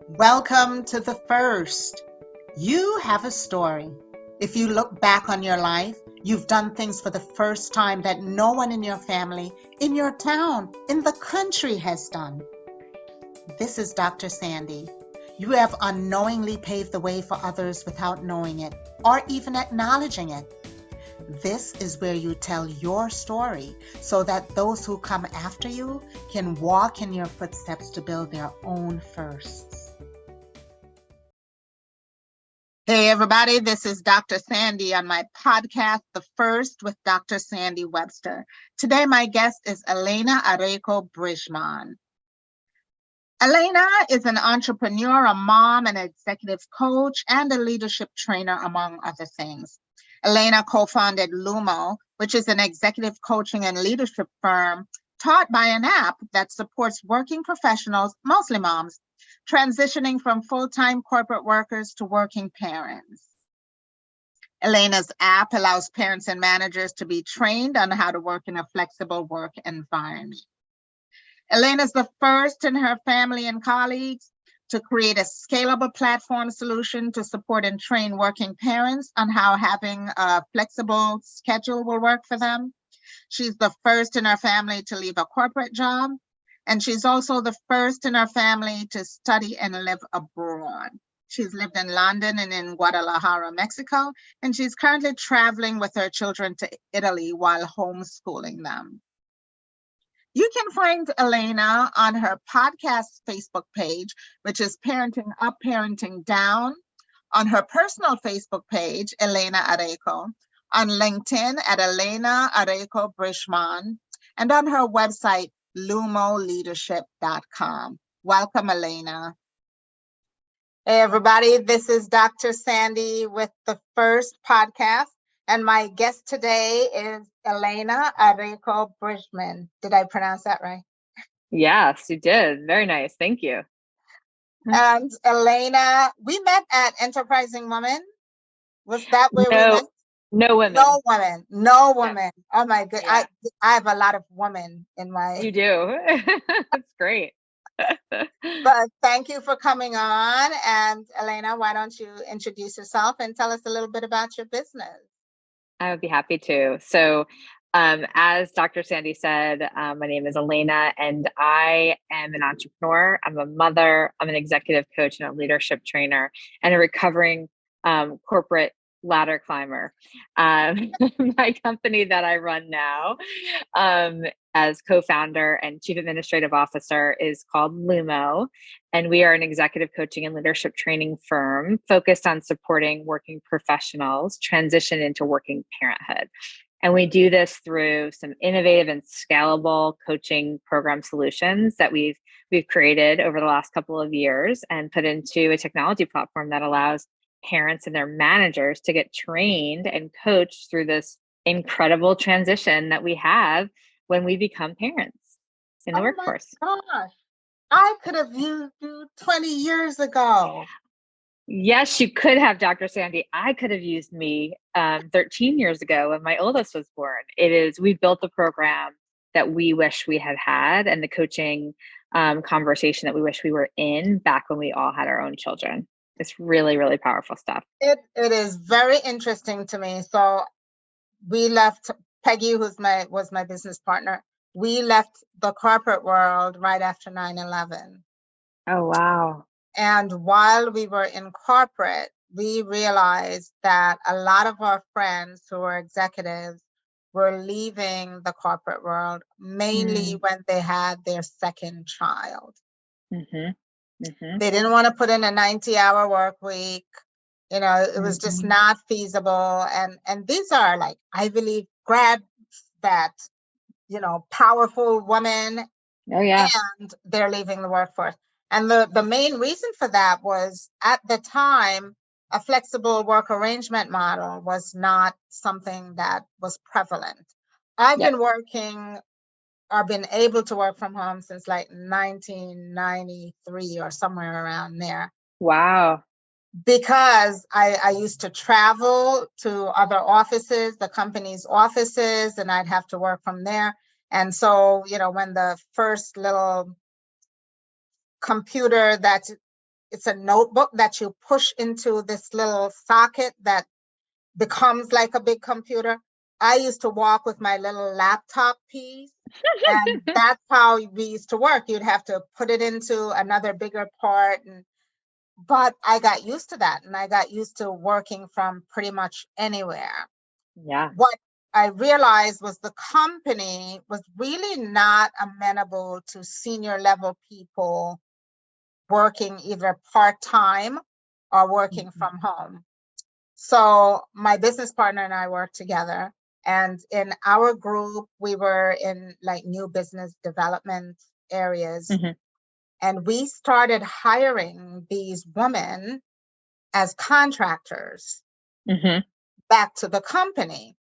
Welcome to the first. You have a story. If you look back on your life, you've done things for the first time that no one in your family, in your town, in the country has done. This is Dr. Sandi. You have unknowingly paved the way for others without knowing it or even acknowledging it. This is where you tell your story so that those who come after you can walk in your footsteps to build their own firsts. Hey everybody, this is Dr. Sandi on my podcast, The First with Dr. Sandi Webster. Today my guest is Elena Arecco Bridgmon. Elena is an entrepreneur, a mom, an executive coach, and a leadership trainer, among other things. Elena co-founded LUMO, which is an executive coaching and leadership firm taught by an app that supports working professionals, mostly moms, transitioning from full-time corporate workers to working parents. Elena's app allows parents and managers to be trained on how to work in a flexible work environment. Elena's the first in her family and colleagues to create a scalable platform solution to support and train working parents on how having a flexible schedule will work for them. She's the first in her family to leave a corporate job, and she's also the first in her family to study and live abroad. She's lived in London and in Guadalajara, Mexico, and she's currently traveling with her children to Italy while homeschooling them. You can find Elena on her podcast Facebook page, which is Parenting Up, Parenting Down, on her personal Facebook page, Elena Arecco, on LinkedIn at Elena Arecco Bridgmon, and on her website, lumoleadership.com. Welcome, Elena. Hey, everybody. This is Dr. Sandi with The First podcast. And my guest today is Elena Arecco Bridgmon. Did I pronounce that right? Yes, you did. Very nice. Thank you. And Elena, we met at Enterprising Woman. Was that where we met? No women. No women. No women. Yeah. Oh my goodness. Yeah. I have a lot of women in my... You do. That's great. But thank you for coming on. And Elena, why don't you introduce yourself and tell us a little bit about your business? I would be happy to. So as Dr. Sandi said, my name is Elena and I am an entrepreneur. I'm a mother, I'm an executive coach and a leadership trainer and a recovering corporate ladder climber. My company that I run now as co-founder and chief administrative officer is called LUMO. And we are an executive coaching and leadership training firm focused on supporting working professionals transition into working parenthood. And we do this through some innovative and scalable coaching program solutions that we've created over the last couple of years and put into a technology platform that allows parents and their managers to get trained and coached through this incredible transition that we have when we become parents in the workforce. My gosh. I could have used you 20 years ago. Yes, you could have, Dr. Sandi. I could have used me 13 years ago when my oldest was born. We've built the program that we wish we had had and the coaching conversation that we wish we were in back when we all had our own children. It's really, really powerful stuff. It is very interesting to me. So we left, Peggy, was my business partner. We left the corporate world right after 9/11. Oh, wow. And while we were in corporate, we realized that a lot of our friends who were executives were leaving the corporate world, mainly when they had their second child. They didn't want to put in a 90-hour work week. You know, it was just not feasible. And these are like Ivy League grads that, you know, powerful women. Oh, yeah. And they're leaving the workforce. And the main reason for that was at the time, a flexible work arrangement model was not something that was prevalent. I've been working or been able to work from home since like 1993 or somewhere around there. Wow. Because I used to travel to other offices, the company's offices, and I'd have to work from there. And so, you know, when the first little computer that it's a notebook that you push into this little socket that becomes like a big computer. I used to walk with my little laptop piece, and that's how we used to work. You'd have to put it into another bigger part, but I got used to that, and I got used to working from pretty much anywhere. Yeah. What I realized was the company was really not amenable to senior level people working either part-time or working from home. So my business partner and I worked together, and in our group, we were in like new business development areas. Mm-hmm. And we started hiring these women as contractors Mm-hmm. back to the company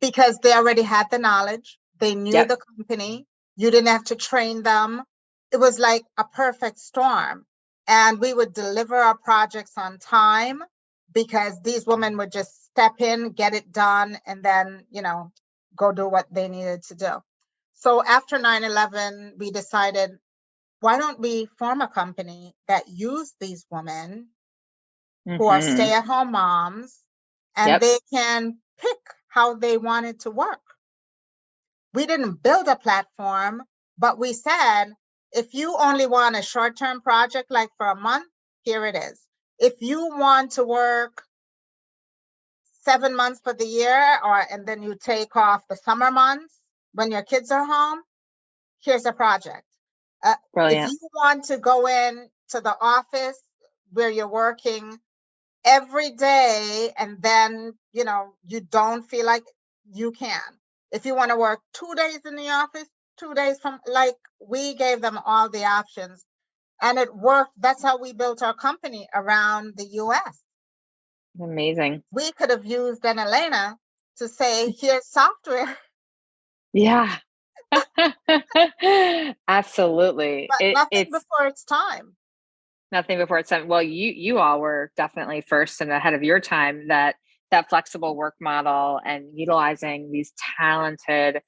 because they already had the knowledge. They knew Yep. the company. You didn't have to train them. It was like a perfect storm. And we would deliver our projects on time because these women would just step in, get it done, and then, go do what they needed to do. So after 9/11, we decided, why don't we form a company that use these women who are Mm-hmm. stay-at-home moms, and Yep. they can pick how they wanted to work. We didn't build a platform, but we said, if you only want a short-term project, like for a month, here it is. If you want to work 7 months for the year, and then you take off the summer months when your kids are home, here's a project. If Brilliant. you want to go in to the office where you're working every day, and then, you don't feel like, you can. If you want to work 2 days in the office, 2 days from, like, we gave them all the options, and it worked. That's how we built our company around the US. Amazing. We could have used an Elena to say, here's software. Yeah. Absolutely. But nothing It's before its time. nothing before it's time. Well, you all were definitely first and ahead of your time, that flexible work model and utilizing these talented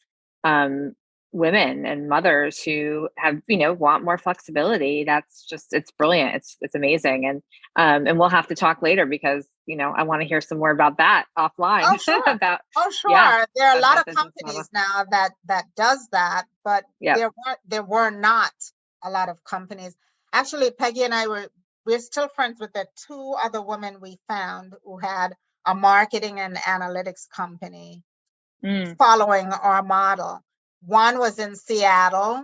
women and mothers who have, want more flexibility. That's just, it's brilliant. It's amazing. And we'll have to talk later because, I want to hear some more about that offline. Oh, sure. about, Oh, sure. yeah, There are a lot that of business model. companies now that does that, but Yep. there were not a lot of companies. Actually, Peggy and we're still friends with the 2 other women we found who had a marketing and analytics company following our model. One was in Seattle,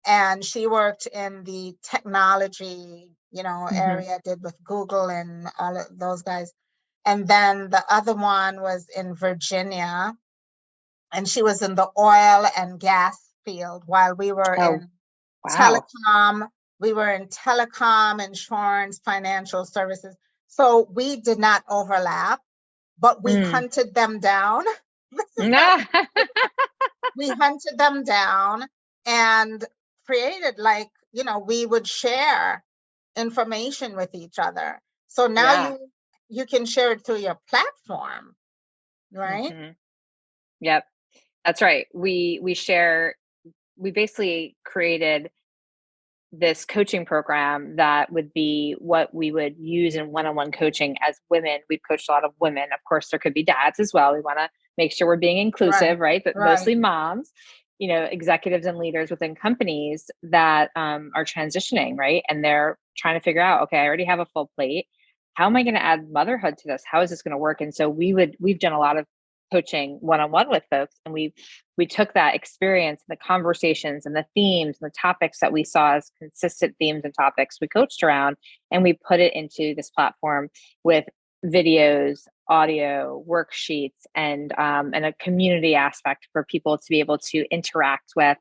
and she worked in the technology, area, did with Google and all of those guys. And then the other one was in Virginia, and she was in the oil and gas field while we were Oh, in wow. telecom. We were in telecom, insurance, financial services. So we did not overlap, but we hunted them down. We hunted them down and created, like, we would share information with each other. So now Yeah. you can share it through your platform, right? Yep. That's right. We basically created this coaching program that would be what we would use in one-on-one coaching as women. We've coached a lot of women. Of course, there could be dads as well. We want to make sure we're being inclusive, right? But Right. mostly moms, executives and leaders within companies that are transitioning, right? And they're trying to figure out, okay, I already have a full plate. How am I going to add motherhood to this? How is this going to work? And so we've done a lot of coaching one-on-one with folks, and we took that experience and the conversations and the themes and the topics that we saw as consistent themes and topics we coached around, and we put it into this platform with videos, audio, worksheets, and a community aspect for people to be able to interact with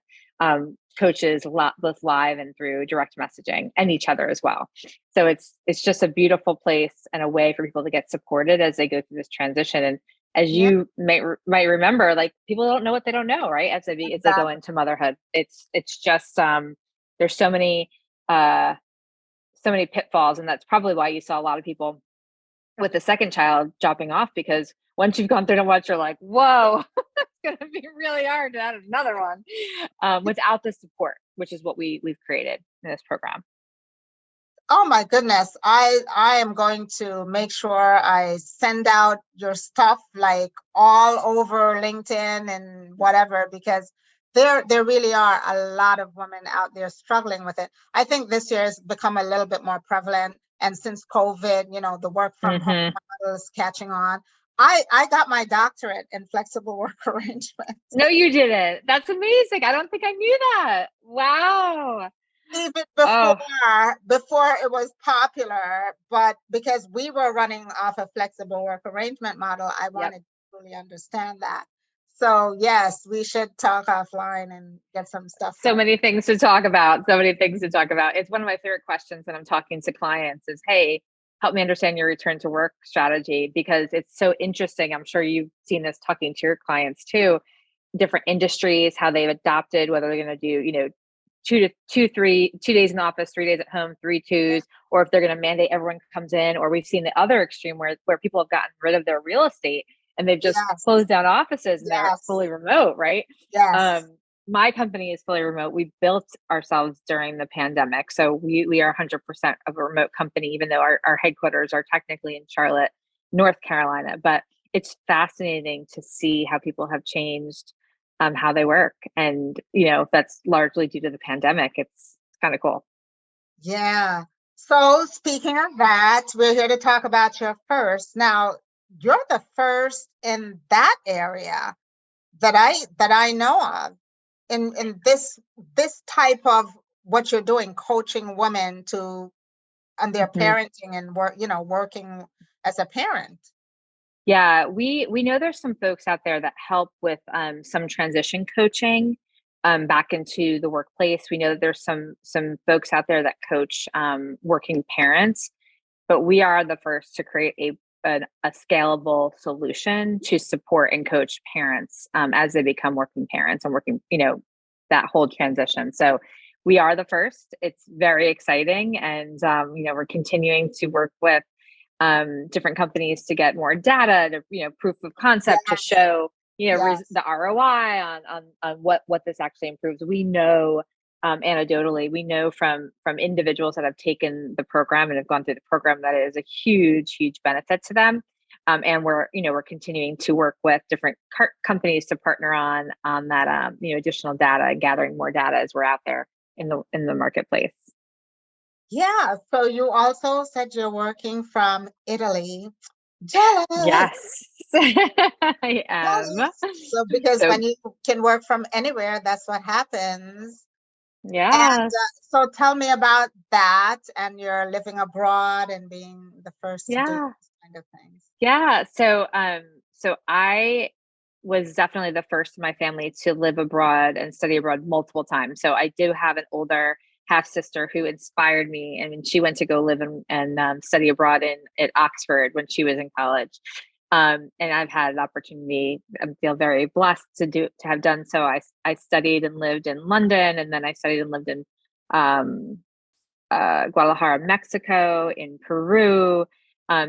coaches both live and through direct messaging, and each other as well. So it's just a beautiful place and a way for people to get supported as they go through this transition. And as you might remember, like, people don't know what they don't know, right? As they go into motherhood, it's just there's so many pitfalls, and that's probably why you saw a lot of people with the second child dropping off, because once you've gone through it once, you're like, whoa, it's gonna be really hard to add another one without the support, which is what we've created in this program. Oh my goodness. I am going to make sure I send out your stuff like all over LinkedIn and whatever, because there really are a lot of women out there struggling with it. I think this year has become a little bit more prevalent, and since COVID, the work from home Hmm. model is catching on. I got my doctorate in flexible work arrangement. No, you didn't. That's amazing. I don't think I knew that. Wow. Even Oh, before it was popular, but because we were running off a flexible work arrangement model, I yep. wanted to really understand that. So yes, we should talk offline and get some stuff So going. many things to talk about. So many things to talk about. It's one of my favorite questions when I'm talking to clients is, hey, help me understand your return to work strategy, because it's so interesting. I'm sure you've seen this talking to your clients too, different industries, how they've adopted, whether they're going to do, 2 days in the office, 3 days at home, three twos, or if they're going to mandate everyone comes in, or we've seen the other extreme where people have gotten rid of their real estate and they've just Yes, closed down offices and they're yes, fully remote, right? yes. My company is fully remote. We built ourselves during the pandemic. So we are 100% of a remote company, even though our headquarters are technically in Charlotte, North Carolina. But it's fascinating to see how people have changed how they work. And, if that's largely due to the pandemic, it's kind of cool. Yeah. So speaking of that, we're here to talk about your first. Now, you're the first in that area that I know of, in this type of what you're doing, coaching women to and their Mhm. parenting and working as a parent. Yeah, we know there's some folks out there that help with some transition coaching back into the workplace. We know that there's some folks out there that coach working parents, but we are the first to create a scalable solution to support and coach parents as they become working parents and working, that whole transition. So we are the first. It's very exciting, and we're continuing to work with different companies to get more data, to proof of concept to Yes, show yes. the ROI on what this actually improves. We know anecdotally, we know from individuals that have taken the program and have gone through the program that it is a huge benefit to them. And we're continuing to work with different companies to partner on that additional data and gathering more data as we're out there in the marketplace. Yeah. So you also said you're working from Italy. Jealous, Yes, I am. jealous. So because So when you can work from anywhere, that's what happens. And yes, so tell me about that and your living abroad and being the first to do yeah, this kind of things. yeah. So I was definitely the first in my family to live abroad and study abroad multiple times. So I do have an older half sister who inspired me, and when she went to go live and study abroad at Oxford when she was in college. And I've had an opportunity. I feel very blessed to have done so. I studied and lived in London, and then I studied and lived in um, Guadalajara, Mexico, in Peru.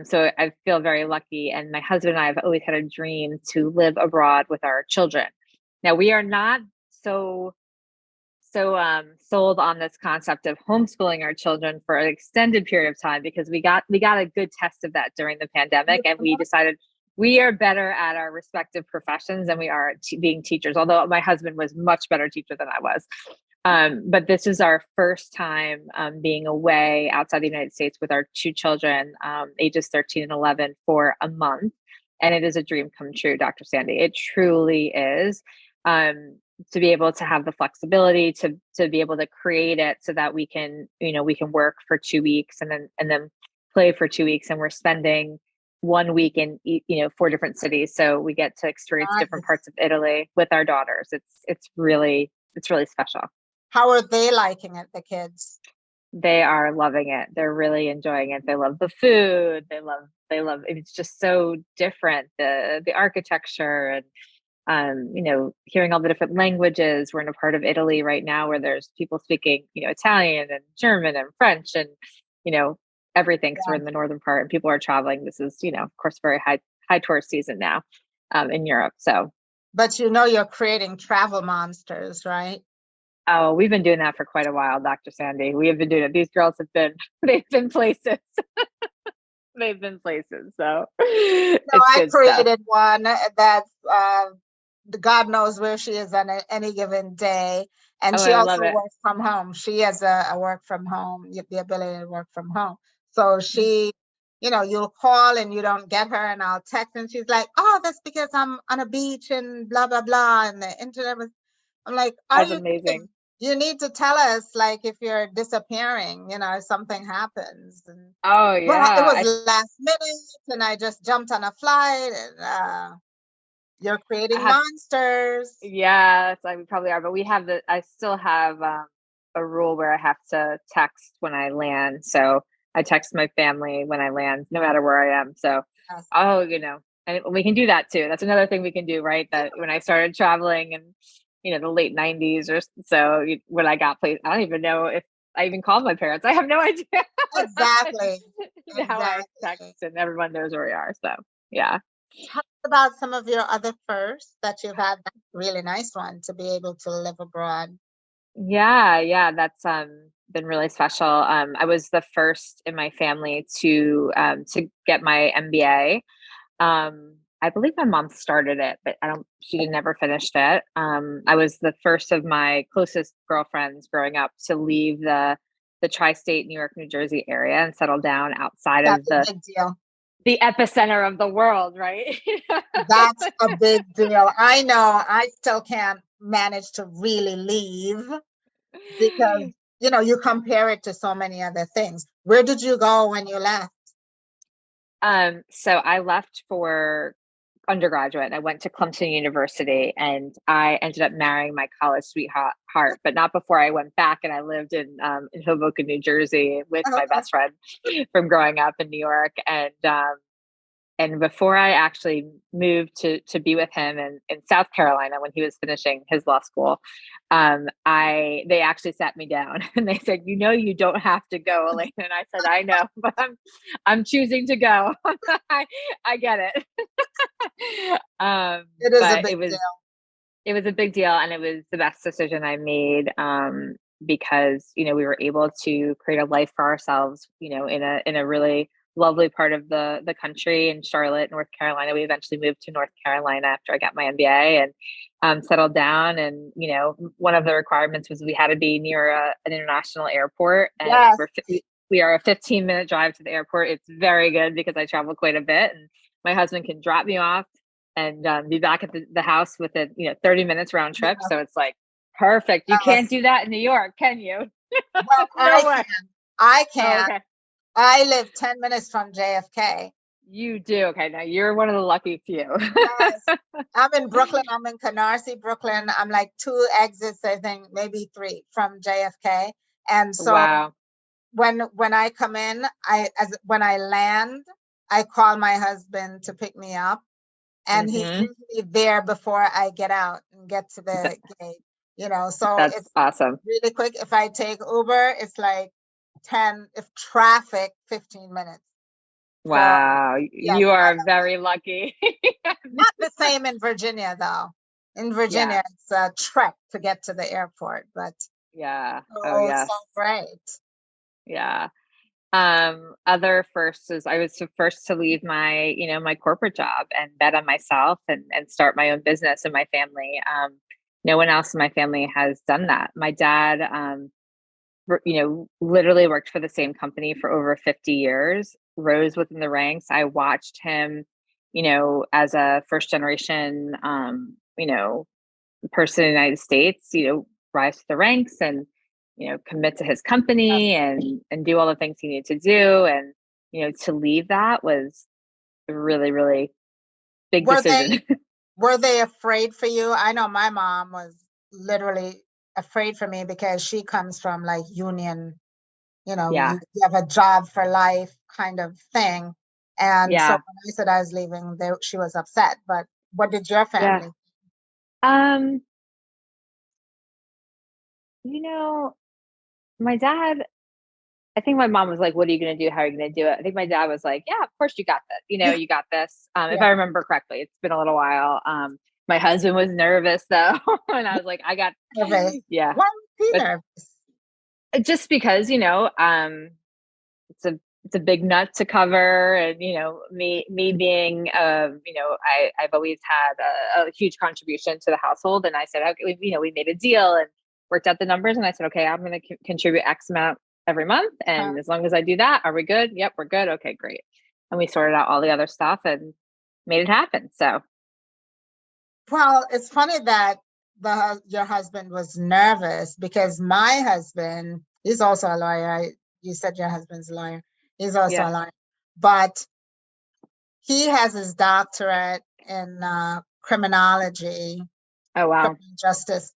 So I feel very lucky. And my husband and I have always had a dream to live abroad with our children. Now we are not so sold on this concept of homeschooling our children for an extended period of time, because we got a good test of that during the pandemic, and we decided we are better at our respective professions than we are at being teachers, although my husband was much better teacher than I was. But this is our first time being away outside the United States with our two children, ages 13 and 11, for a month. And it is a dream come true, Dr. Sandy. It truly is. To be able to have the flexibility to be able to create it so that we can work for 2 weeks and then play for 2 weeks, and we're spending 1 week in 4 different cities, so we get to experience different Nice. parts of Italy with our daughters. It's really special. How are they liking it, the kids? They are loving it. They're really enjoying it. They love the food. They love it's just so different, the architecture, and hearing all the different languages. We're in a part of Italy right now where there's people speaking, Italian and German and French and, you know, everything, because we're in Yeah. the northern part and people are traveling. This is, of course, very high tourist season now in Europe. So But you're creating travel monsters, right? Oh, we've been doing that for quite a while, Dr. Sandy. We have been doing it. These girls have been, they've been places. They've been places. So No, it's I good stuff. created one that's God knows where she is on any given day. And Oh, she I also love it. works from home. She has a work from home, the ability to work from home. So she, you'll call and you don't get her, and I'll text, and she's like, "Oh, that's because I'm on a beach and blah blah blah." And the internet was. I'm like, "Are That's you kidding? amazing. You need to tell us, like, if you're disappearing, if something happens." And Oh but it yeah. was last minute, and I just jumped on a flight, and you're I creating have, monsters. yeah, we probably are, but I still have a rule where I have to text when I land. So I text my family when I land, no matter where I am. So, Yes. oh, and we can do that too. That's another thing we can do, right? That when I started traveling in, the late 90s or so, when I got placed, I don't even know if I even called my parents. I have no idea. Exactly. Now I text Exactly. and everyone knows where we are. So, yeah. Tell us about some of your other firsts that you've had. That's a really nice one to be able to live abroad. Yeah, that's been really special. I was the first in my family to get my MBA. I believe my mom started it, but she never finished it. I was the first of my closest girlfriends growing up to leave the tri-state New York, New Jersey area and settle down outside of That's a big deal. the epicenter of the world, right? That's a big deal. I know I still can't manage to really leave because, you compare it to so many other things. Where did you go when you left? So I left for undergraduate. I went to Clemson University and I ended up marrying my college sweetheart, but not before I went back and I lived in Hoboken, New Jersey with my Okay. best friend from growing up in New York. And before I actually moved to be with him in South Carolina when he was finishing his law school, they actually sat me down and they said, you don't have to go, Elena. And I said, I know, but I'm choosing to go. I get it. It is a But big deal. it was a big deal and it was the best decision I made, because we were able to create a life for ourselves, in a really lovely part of the country in Charlotte, North Carolina. We eventually moved to North Carolina after I got my MBA and settled down. And one of the requirements was we had to be near an international airport, and Yes. we are a 15-minute drive to the airport. It's very good because I travel quite a bit, and my husband can drop me off and be back at the house within 30 minutes round trip. Yes. So it's like perfect. You can't Yes. do that in New York, can you? Well, No way. I Oh, can. okay. I live 10 minutes from JFK. You do. Okay. Now you're one of the lucky few. Yes. I'm in Brooklyn. I'm in Canarsie, Brooklyn. I'm like 2 exits, I think, maybe 3 from JFK. And so Wow. when I come in, when I land, I call my husband to pick me up, and he's Hmm. usually there before I get out and get to the gate. So That's it's awesome. really quick. If I take Uber, it's like 10, if traffic, 15 minutes. So Wow. yes, You are very lucky. not the same in Virginia though. In Yeah. Virginia, it's a trek to get to the airport, but Yeah. Oh, so yes. great. Yeah. Other firsts is I was the first to leave my corporate job and bet on myself and start my own business in my family. No one else in my family has done that. My dad, literally worked for the same company for over 50 years, rose within the ranks. I watched him, as a first generation, person in the United States, rise to the ranks and, commit to his company and do all the things he needed to do. And, to leave that was a really, really big Were they decision. were they afraid for you? I know my mom was literally afraid for me because she comes from like union, Yeah. you have a job for life kind of thing. And so Yeah. when I said I was leaving, she was upset. But what did your Yeah. family? Um, you know, my dad, I think my mom was like, "What are you going to do? How are you going to do it?" I think my dad was like, "Yeah, of course you got this. You got this." If Yeah. I remember correctly, it's been a little while. My husband was nervous though, and I was like, "I got, Nervous. yeah, Why Be but nervous. just because, it's a big nut to cover, and me being I've always had a huge contribution to the household, and I said, okay, we made a deal and worked out the numbers, and I said, okay, I'm going to contribute X amount every month, and as long as I do that, are we good? Yep, we're good. Okay, great. And we sorted out all the other stuff and made it happen. So Well, it's funny that your husband was nervous because my husband, he's also a lawyer. You said your husband's a lawyer. He's also yeah. a lawyer, but he has his doctorate in criminology, Oh wow. criminal justice.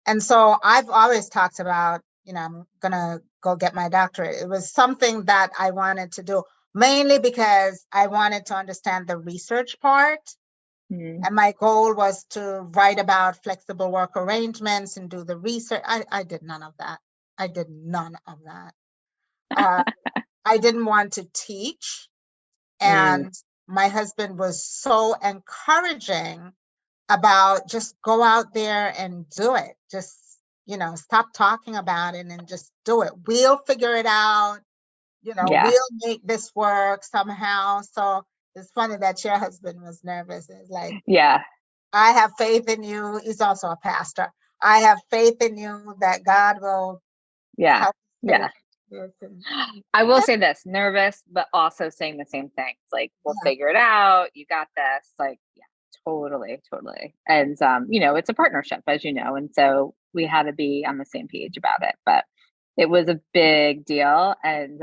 And so I've always talked about, I'm gonna go get my doctorate. It was something that I wanted to do, mainly because I wanted to understand the research part. Mm. And my goal was to write about flexible work arrangements and do the research. I did none of that. I did none of that. Uh, I didn't want to teach. Mm. And my husband was so encouraging about just go out there and do it. Just, stop talking about it and just do it. We'll figure it out. Yeah. We'll make this work somehow. So it's funny that your husband was nervous. It's like, Yeah. I have faith in you. He's also a pastor. I have faith in you that God will Yeah. help you Yeah. finish this. And I will say this, nervous, but also saying the same things. Like, we'll yeah, figure it out. You got this. Like, yeah, totally, totally. And it's a partnership, as you know. And so we had to be on the same page about it. But it was a big deal. And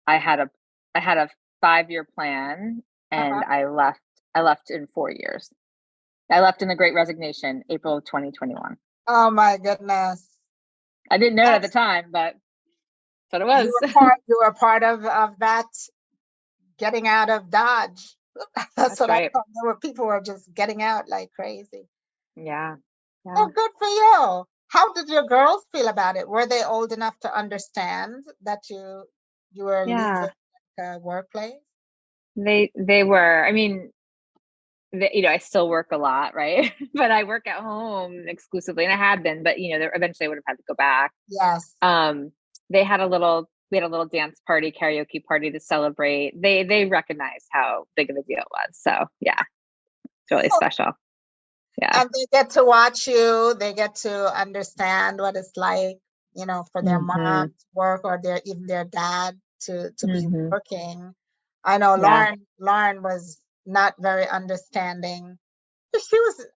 I had a I had a 5-year plan, uh-huh. and I left in 4 years. I left in the Great Resignation, April of 2021. Oh my goodness. I didn't know it at the That's, time, but that's what it you was. were part, you were part of that getting out of Dodge. That's That's what I right. call. There were people who were just getting out like crazy. Yeah. Oh, Yeah. good for you. How did your girls feel about it? Were they old enough to understand that you were leaving Yeah. the workplace? They were. I mean, I still work a lot, right? But I work at home exclusively, and I had been, but there eventually I would have had to go back. Yes. Um, they had a little we had a little dance party, karaoke party to celebrate. They recognized how big of a deal it was. So yeah, it's really Oh, special. Yeah. and they get to watch you. They get to understand what it's like, for their mom Hmm. to work or even their dad to be Hmm. working. I know Yeah. Lauren was not very understanding. She was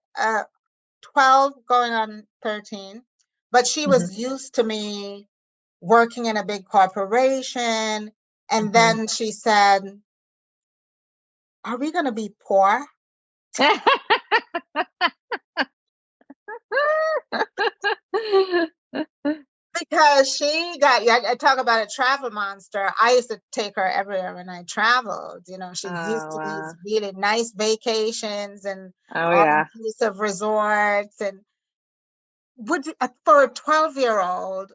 12 going on 13, but she Hmm. was used to me working in a big corporation. And Hmm. then she said, "Are we going to be poor?" Because yeah, I talk about a travel monster. I used to take her everywhere when I traveled. She's used Oh to wow. these really nice vacations and Oh all yeah. inclusive resorts. And for a 12-year-old,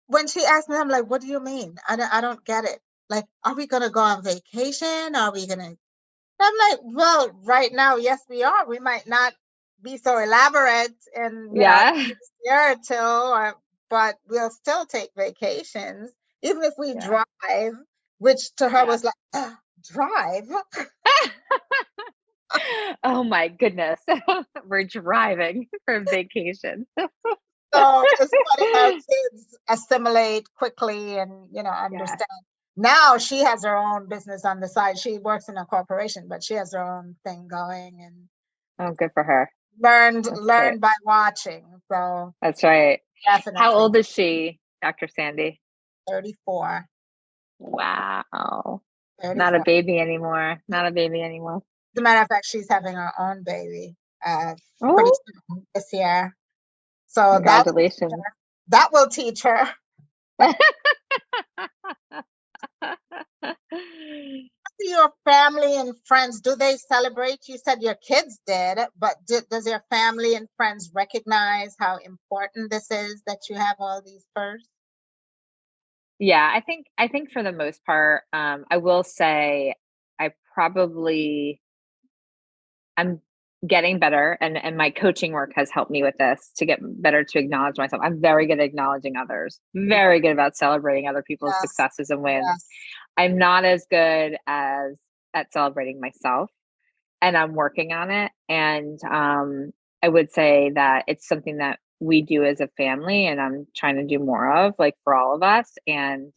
when she asked me, I'm like, what do you mean? I don't get it. Like, are we going to go on vacation? Are we going to? I'm like, well, right now, yes, we are. We might not be so elaborate in, Yeah. year or two, but we'll still take vacations, even if we Yeah. drive, which to her Yeah. was like, drive? Oh my goodness. We're driving for vacation. So it's funny how kids assimilate quickly and, Yeah. understand. Now she has her own business on the side. She works in a corporation, but she has her own thing going and Oh, good for her. learned That's great. learned by watching. So That's right. How definitely old is she, Dr. Sandy? 34, Wow. Not a 34. baby anymore. Not a baby anymore. As a matter of fact, she's having her own baby pretty Oh, soon this year. So congratulations. that will teach her. Do your family and friends, do they celebrate? You said your kids did, but does your family and friends recognize how important this is that you have all these firsts? Yeah, I think for the most part, I will say I probably I'm getting better, and my coaching work has helped me with this to get better to acknowledge myself. I'm very good at acknowledging others, very good about celebrating other people's Yes. successes and wins. Yes. I'm not as good as at celebrating myself, and I'm working on it. And I would say that it's something that we do as a family, and I'm trying to do more of, like, for all of us. And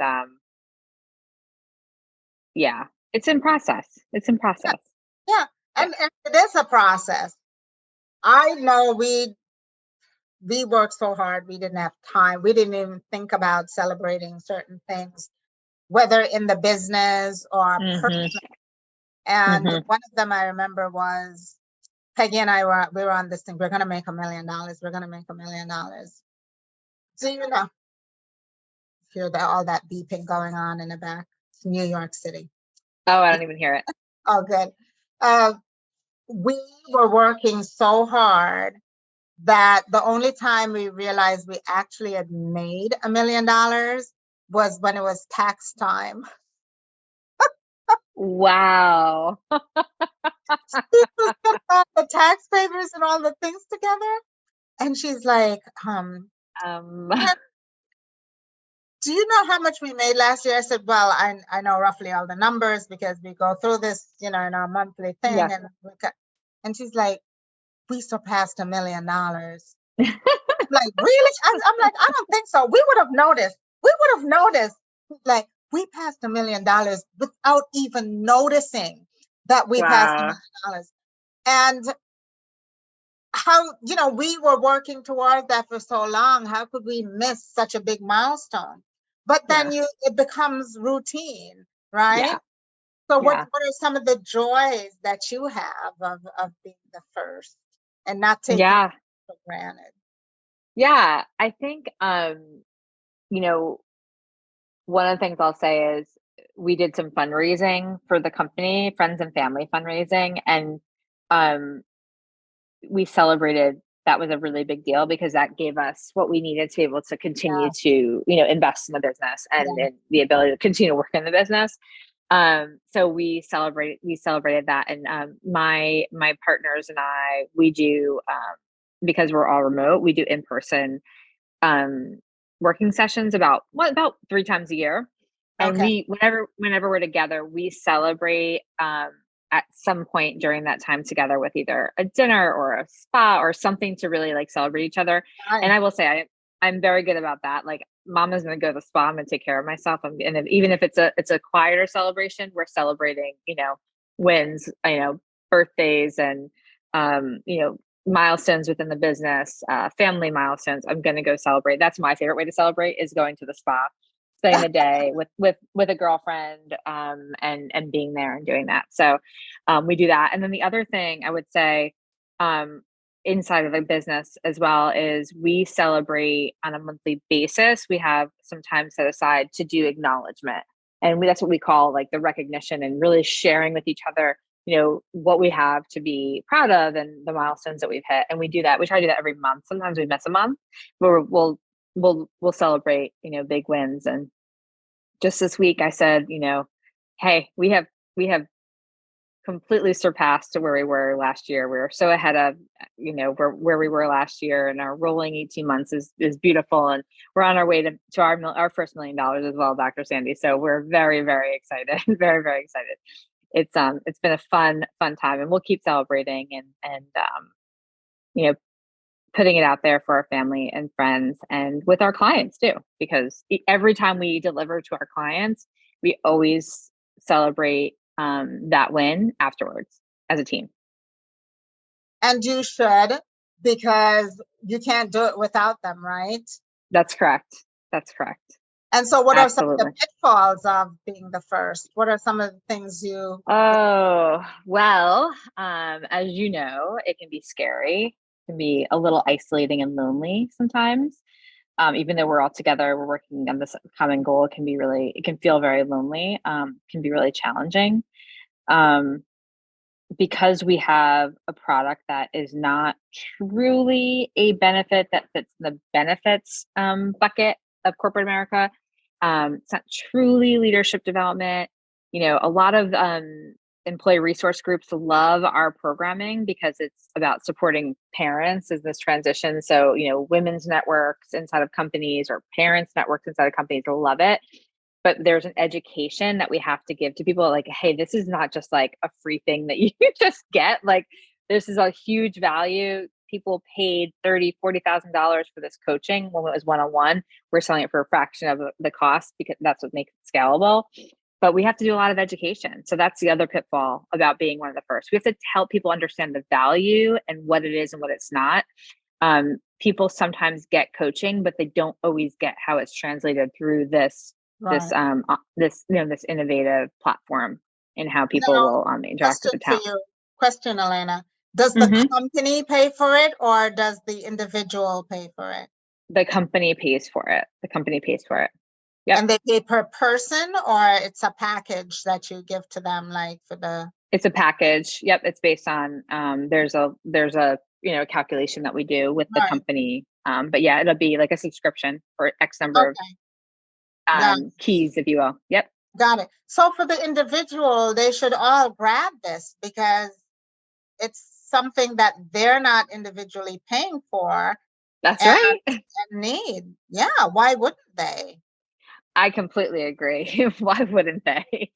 yeah, it's in process. It's in process. Yeah. And it is a process. I know we worked so hard, we didn't have time. We didn't even think about celebrating certain things, whether in the business or Mm-hmm. personal. And Mm-hmm. one of them I remember was Peggy and I we were on this thing. We're gonna make $1 million. We're gonna make $1 million. So hear all that beeping going on in the back. It's New York City. Oh, I don't even hear it. Oh, good. We were working so hard that the only time we realized we actually had made $1 million was when it was tax time. Wow. She was putting all the tax papers and all the things together, and she's like, Um, do you know how much we made last year? I said, well, I know roughly all the numbers because we go through this, in our monthly thing. yeah. And she's like, we surpassed $1 million. I'm like, really? I'm like, I don't think so. We would have noticed. We would have noticed. Like, we passed $1 million without even noticing that we passed $1 Wow. million. And how, we were working towards that for so long. How could we miss such a big milestone? But then Yeah. it becomes routine, right? Yeah. So what Yeah. are some of the joys that you have of being the first and not taking it Yeah. for granted? Yeah. I think, you know, one of the things I'll say is we did some fundraising for the company, friends and family fundraising, and um, we celebrated. That was a really big deal because that gave us what we needed to be able to continue Yes, to, invest in the business and, yes. and the ability to continue to work in the business. So we celebrated that. And my partners and I, we do, because we're all remote, we do in-person um working sessions about 3 times a year. And Okay. whenever we're together, we celebrate at some point during that time together with either a dinner or a spa or something to really, like, celebrate each other. And Nice. I will say I'm very good about that. Like, Mama's gonna go to the spa, I'm gonna take care of myself. Even if it's a quieter celebration, we're celebrating, wins, birthdays, and milestones within the business, family milestones. I'm going to go celebrate. That's my favorite way to celebrate, is going to the spa, spending the day with a girlfriend, and being there and doing that. So we do that. And then the other thing I would say, um, inside of the business as well, is we celebrate on a monthly basis. We have some time set aside to do acknowledgement. And that's what we call, like, the recognition, and really sharing with each other, what we have to be proud of and the milestones that we've hit. And we do that. We try to do that every month. Sometimes we miss a month, but we'll celebrate, big wins. And just this week I said, hey, we have completely surpassed where we were last year. We were so ahead of, where we were last year, and our rolling 18 months is beautiful. And we're on our way to our first $1 million as well, Dr. Sandy. So we're very, very excited, very, very excited. It's been a fun time, and we'll keep celebrating, and you know putting it out there for our family and friends, and with our clients too, because every time we deliver to our clients, we always celebrate that win afterwards as a team. And you should, because you can't do it without them, right? That's correct. That's correct. And so what are some of the Absolutely. pitfalls of being the first? What are some of the things you Oh, well, as you know, it can be scary, it can be a little isolating and lonely sometimes. Even though we're all together, we're working on this common goal, it can feel very lonely, can be really challenging. Um, because we have a product that is not truly a benefit that fits the benefits bucket of corporate America. It's not truly leadership development. A lot of employee resource groups love our programming because it's about supporting parents as this transition. So, women's networks inside of companies or parents networks inside of companies love it. But there's an education that we have to give to people like, hey, this is not just like a free thing that you just get. Like, this is a huge value. People paid $30,000-$40,000 for this coaching when it was one-on-one. We're selling it for a fraction of the cost because that's what makes it scalable. But we have to do a lot of education. So that's the other pitfall about being one of the first. We have to help people understand the value and what it is and what it's not. People sometimes get coaching, but they don't always get how it's translated through this innovative platform and how people will interact with the talent. Question, Elena. Does the company pay for it or does the individual pay for it? The company pays for it. Yep. And they pay per person or it's a package that you give to them, like for the... It's a package. Yep. It's based on, there's a calculation that we do with the company. But yeah, it'll be like a subscription for X number of keys, if you will. Yep. Got it. So for the individual, they should all grab this because it's something that they're not individually paying for. That's right. And need. Yeah. Why wouldn't they? I completely agree. Why wouldn't they?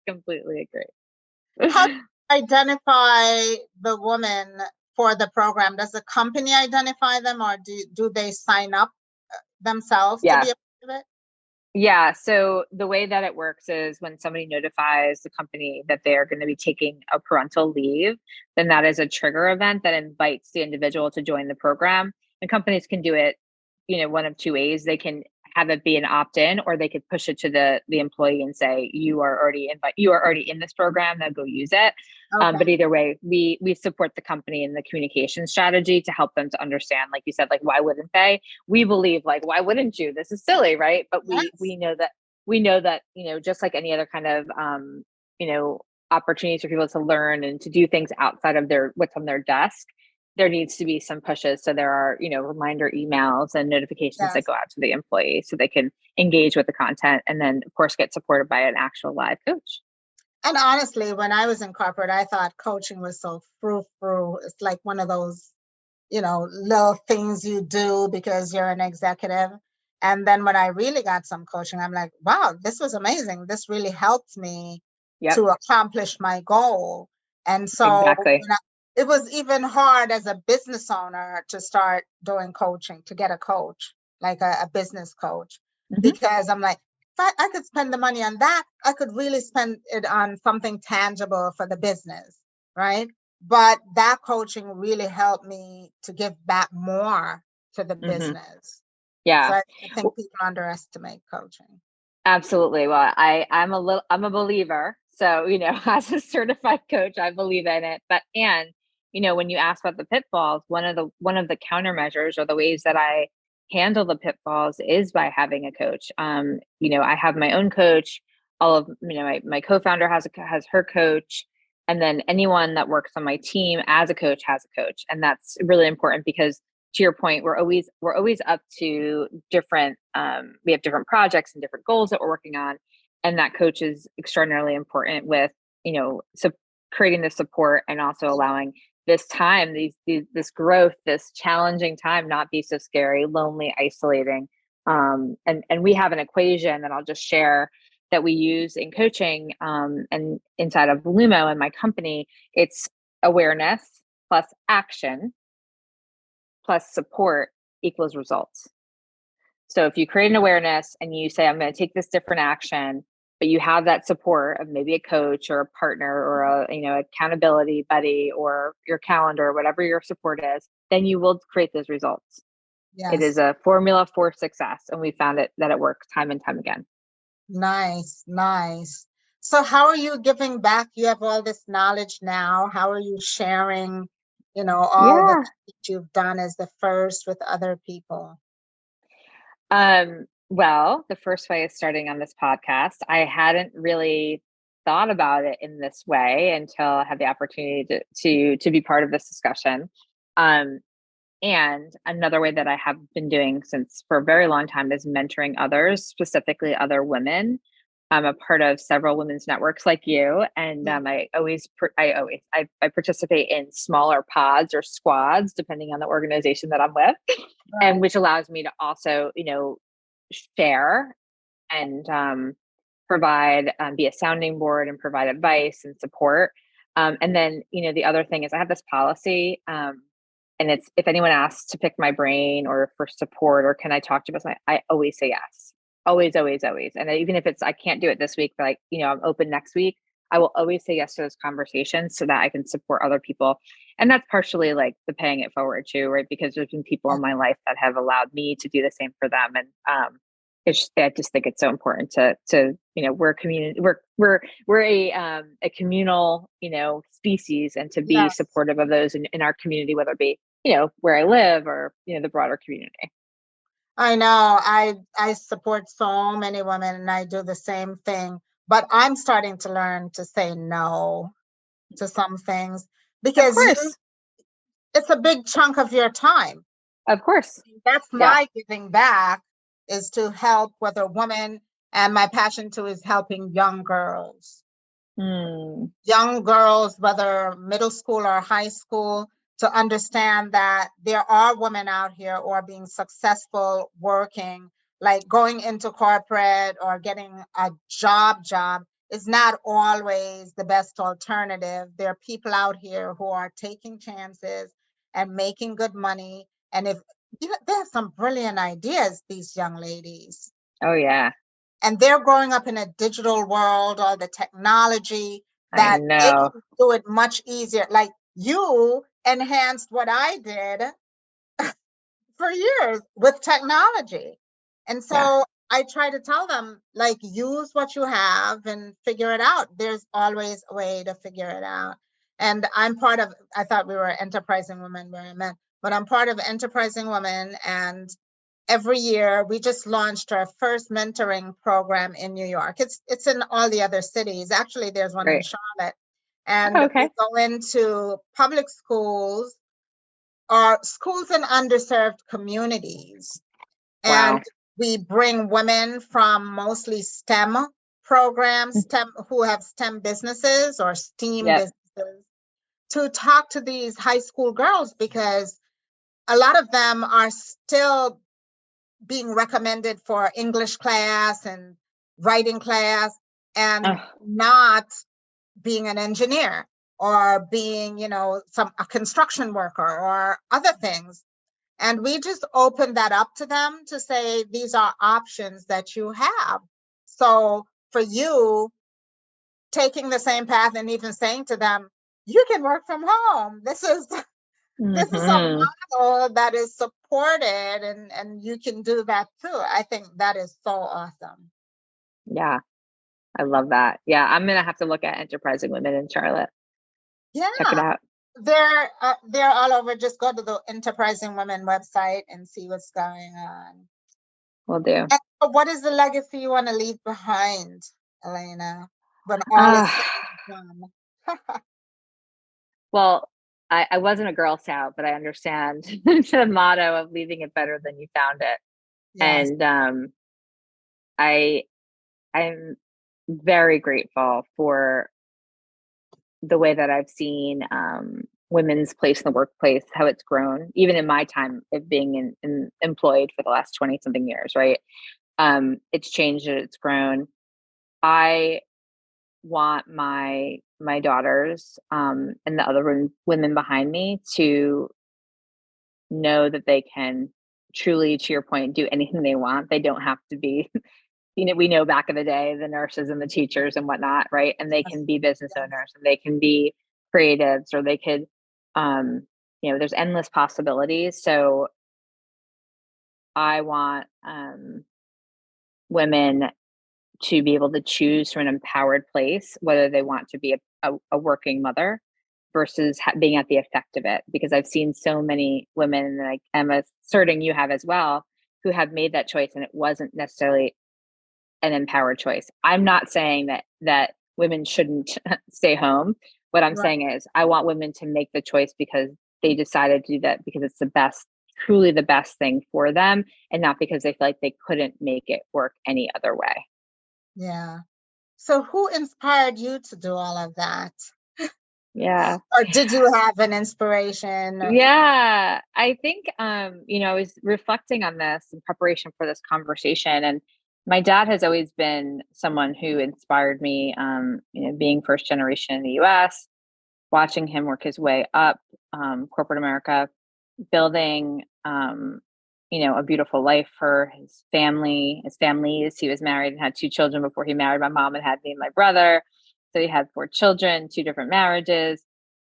Completely agree. How do you identify the woman for the program? Does the company identify them or do they sign up themselves to be a part of it? Yeah. So the way that it works is when somebody notifies the company that they're going to be taking a parental leave, then that is a trigger event that invites the individual to join the program. And companies can do it, one of two ways. They can have it be an opt-in, or they could push it to the employee and say, you are already in this program, now go use it. Okay. But either way, we support the company in the communication strategy to help them to understand, like you said, like, why wouldn't they? We believe, like, why wouldn't you? This is silly, right? But we know that, just like any other kind of, opportunities for people to learn and to do things outside of what's on their desk, there needs to be some pushes. So there are, reminder emails and notifications that go out to the employee so they can engage with the content and then, of course, get supported by an actual live coach. And honestly, when I was in corporate, I thought coaching was so frou-frou. It's like one of those, little things you do because you're an executive. And then when I really got some coaching, I'm like, wow, this was amazing. This really helped me to accomplish my goal. And so it was even hard as a business owner to start doing coaching, to get a coach, like a business coach, because I'm like, if I could spend the money on that, I could really spend it on something tangible for the business, right? But that coaching really helped me to give back more to the business. Yeah. So I think people underestimate coaching. Absolutely. Well, I'm a believer. So, as a certified coach, I believe in it. But, when you ask about the pitfalls, one of the countermeasures or the ways that I handle the pitfalls is by having a coach. I have my own coach. All of, my co-founder has her coach. And then anyone that works on my team as a coach has a coach. And that's really important because, to your point, we're always up to different, we have different projects and different goals that we're working on. And that coach is extraordinarily important with, creating the support and also allowing this time, this growth, this challenging time, not be so scary, lonely, isolating. And we have an equation that I'll just share that we use in coaching, and inside of LUMO and my company. It's awareness plus action plus support equals results. So if you create an awareness and you say, I'm going to take this different action, but you have that support of maybe a coach or a partner or a, accountability buddy or your calendar, or whatever your support is, then you will create those results. Yes. It is a formula for success. And we found that it works time and time again. Nice. So how are you giving back? You have all this knowledge now. How are you sharing, all that you've done as the first with other people? Well, the first way is starting on this podcast. I hadn't really thought about it in this way until I had the opportunity to be part of this discussion. And another way that I have been doing for a very long time is mentoring others, specifically other women, I'm a part of several women's networks like you, and I participate in smaller pods or squads depending on the organization that I'm with, and which allows me to also, share and provide, be a sounding board and provide advice and support. And then, the other thing is I have this policy, and it's, if anyone asks to pick my brain or for support or can I talk to you about something, I always say yes. Always, always, always. And even if it's, I can't do it this week, but I'm open next week, I will always say yes to those conversations so that I can support other people. And that's partially like the paying it forward too, right? Because there's been people in my life that have allowed me to do the same for them. And I just think it's so important to we're a community, we're a communal species, and to be Yes. supportive of those in our community, whether it be where I live or the broader community. I know. I support so many women and I do the same thing, but I'm starting to learn to say no to some things Of because course, it's a big chunk of your time. of course, That's yeah. my giving back, is to help with a woman, and my passion too is helping young girls. Young girls, whether middle school or high school, to understand that there are women out here who are being successful working, like going into corporate or getting a job is not always the best alternative. There are people out here who are taking chances and making good money. And if they have some brilliant ideas, these young ladies. Oh yeah, And they're growing up in a digital world, all the technology, I that they know. can do it much easier. Like, you enhanced what I did for years with technology. And Yeah, so I try to tell them, like, use what you have and figure it out. There's always a way to figure it out. And I'm part of, I thought we were Enterprising Women where I met, but I'm part of Enterprising Women. And every year we just launched our first mentoring program in New York. It's in all the other cities. Actually, there's one in great. Charlotte. And we Okay. go into public schools or schools in underserved communities. And Wow. we bring women from mostly STEM programs, STEM, who have STEM businesses or STEAM Yep. businesses, to talk to these high school girls, because a lot of them are still being recommended for English class and writing class, and Oh, not being an engineer or being, a construction worker or other things. And we just open that up to them to say, these are options that you have. So for you, taking the same path and even saying to them, you can work from home. This is a hmm. model that is supported, and you can do that too. I think that is so awesome. Yeah, I love that. Yeah, I'm gonna have to look at Enterprising Women in Charlotte. Check it Yeah, out. they're all over. Just go to the Enterprising Women website and see what's going on. Will do. And what is the legacy you want to leave behind, Elena, when all is Uh, said and done? well, I wasn't a Girl Scout, but I understand the motto of leaving it better than you found it. Yes. And I I'm very grateful for the way that I've seen women's place in the workplace, how it's grown, even in my time of being employed for the last 20 something years, right? It's changed and it's grown. I want my daughters and the other women behind me to know that they can truly, to your point, do anything they want. They don't have to be, we know back in the day, the nurses and the teachers and whatnot, right? And they Yes. can be business Yes. owners, and they can be creatives, or they could, um, there's endless possibilities. So I want women to be able to choose from an empowered place, whether they want to be a working mother versus being at the effect of it. Because I've seen so many women, and like I'm asserting you have as well, who have made that choice and it wasn't necessarily an empowered choice. I'm not saying that women shouldn't stay home. What I'm Right. saying is I want women to make the choice because they decided to do that because it's the best, truly the best thing for them, and not because they feel like they couldn't make it work any other way. Yeah. So who inspired you to do all of that? Yeah. Or did you have an inspiration? Yeah. I think, I was reflecting on this in preparation for this conversation. And my dad has always been someone who inspired me, being first generation in the US, watching him work his way up, corporate America, building, a beautiful life for his family, his families. He was married and had 2 children before he married my mom and had me and my brother. So he had 4 children, 2 different marriages.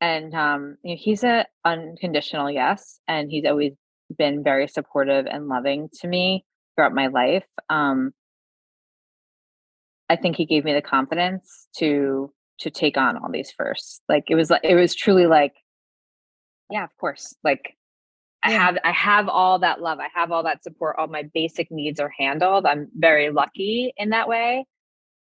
And he's a unconditional yes. And he's always been very supportive and loving to me throughout my life. I think he gave me the confidence to take on all these firsts. Like it was truly like, yeah, of course. Like Yeah. I have all that love. I have all that support. All my basic needs are handled. I'm very lucky in that way.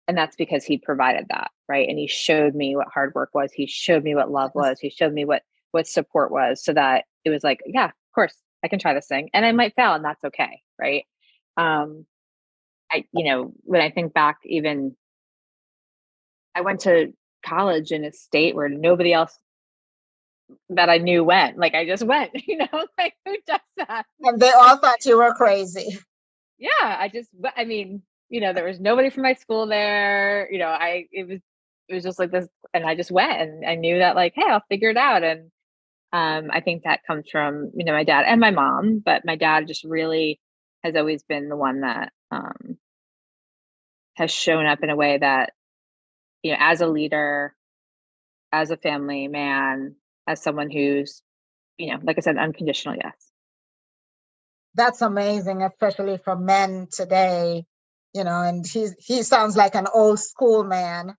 And that's because he provided that, right? And he showed me what hard work was. He showed me what love was. He showed me what support was, so that it was like, yeah, of course, I can try this thing. And I might fail, and that's okay, right? When I think back, even I went to college in a state where nobody else that I knew went. Like I just went, like who does that? And they all thought you were crazy. Yeah, there was nobody from my school there. It was just like this, and I just went, and I knew that like, hey, I'll figure it out. And I think that comes from my dad and my mom, but my dad just really has always been the one that has shown up in a way that as a leader, as a family man, as someone who's like I said, unconditional yes. That's amazing, especially for men today, and he sounds like an old school man,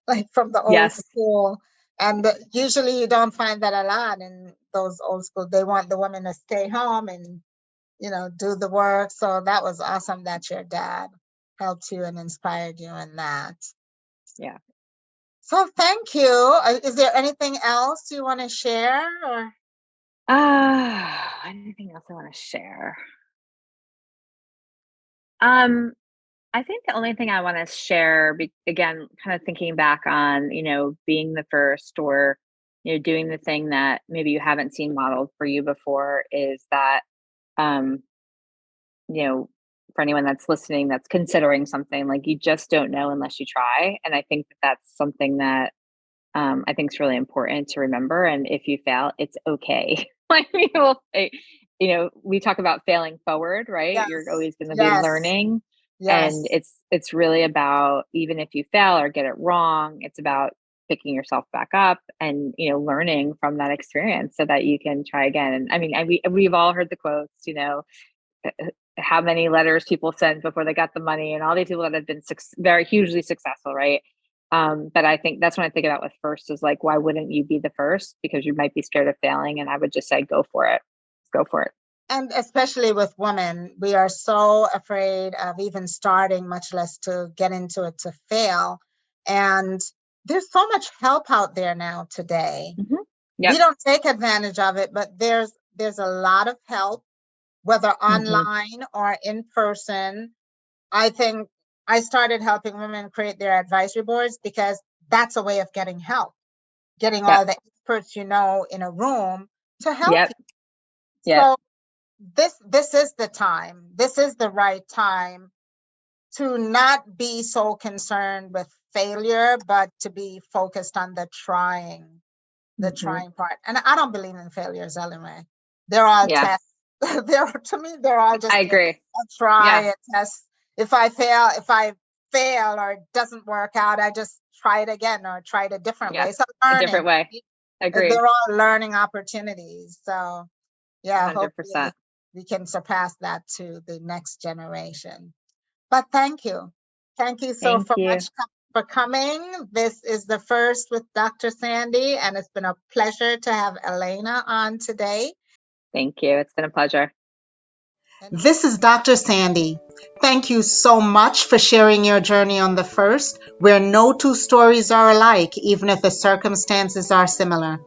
like from the old Yes. school. And usually you don't find that a lot in those old school. They want the women to stay home and, do the work. So that was awesome that your dad helped you and inspired you in that. Yeah. So thank you. Is there anything else you want to share? Or Anything else I want to share? I think the only thing I want to share, again, kind of thinking back on, being the first, or, doing the thing that maybe you haven't seen modeled for you before, is that, for anyone that's listening, that's considering something, like you just don't know unless you try. And I think that that's something that I think is really important to remember. And if you fail, it's okay. Like we talk about failing forward, right? yes, You're always going to be yes, learning. yes. And it's really about, even if you fail or get it wrong, it's about picking yourself back up and learning from that experience so that you can try again. And I mean, we've all heard the quotes, how many letters people sent before they got the money, and all these people that have been very hugely successful, right? But I think that's when I think about with first, is like, why wouldn't you be the first? Because you might be scared of failing. And I would just say, go for it. Go for it. And especially with women, we are so afraid of even starting, much less to get into it, to fail. And there's so much help out there now today. Mm-hmm. Yep. We don't take advantage of it, but there's a lot of help, whether online or in person. I think I started helping women create their advisory boards because that's a way of getting help, getting all the experts in a room to help you. Yep. So this is the time. This is the right time to not be so concerned with failure, but to be focused on the trying part. And I don't believe in failures anyway. They're all tests. To me, they're all just, I agree. A try, a test. If I fail or it doesn't work out, I just try it again or try it a different way. So a different way. Agree. They're all learning opportunities. So yeah, 100%. hopefully we can surpass that to the next generation. But thank you. Thank you so much for coming. This is the first with Dr. Sandi, and it's been a pleasure to have Elena on today. Thank you. It's been a pleasure. This is Dr. Sandi. Thank you so much for sharing your journey on the first, where no two stories are alike, even if the circumstances are similar.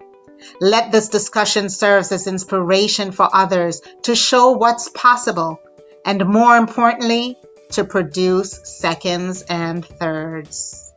Let this discussion serve as inspiration for others to show what's possible, and more importantly, to produce seconds and thirds.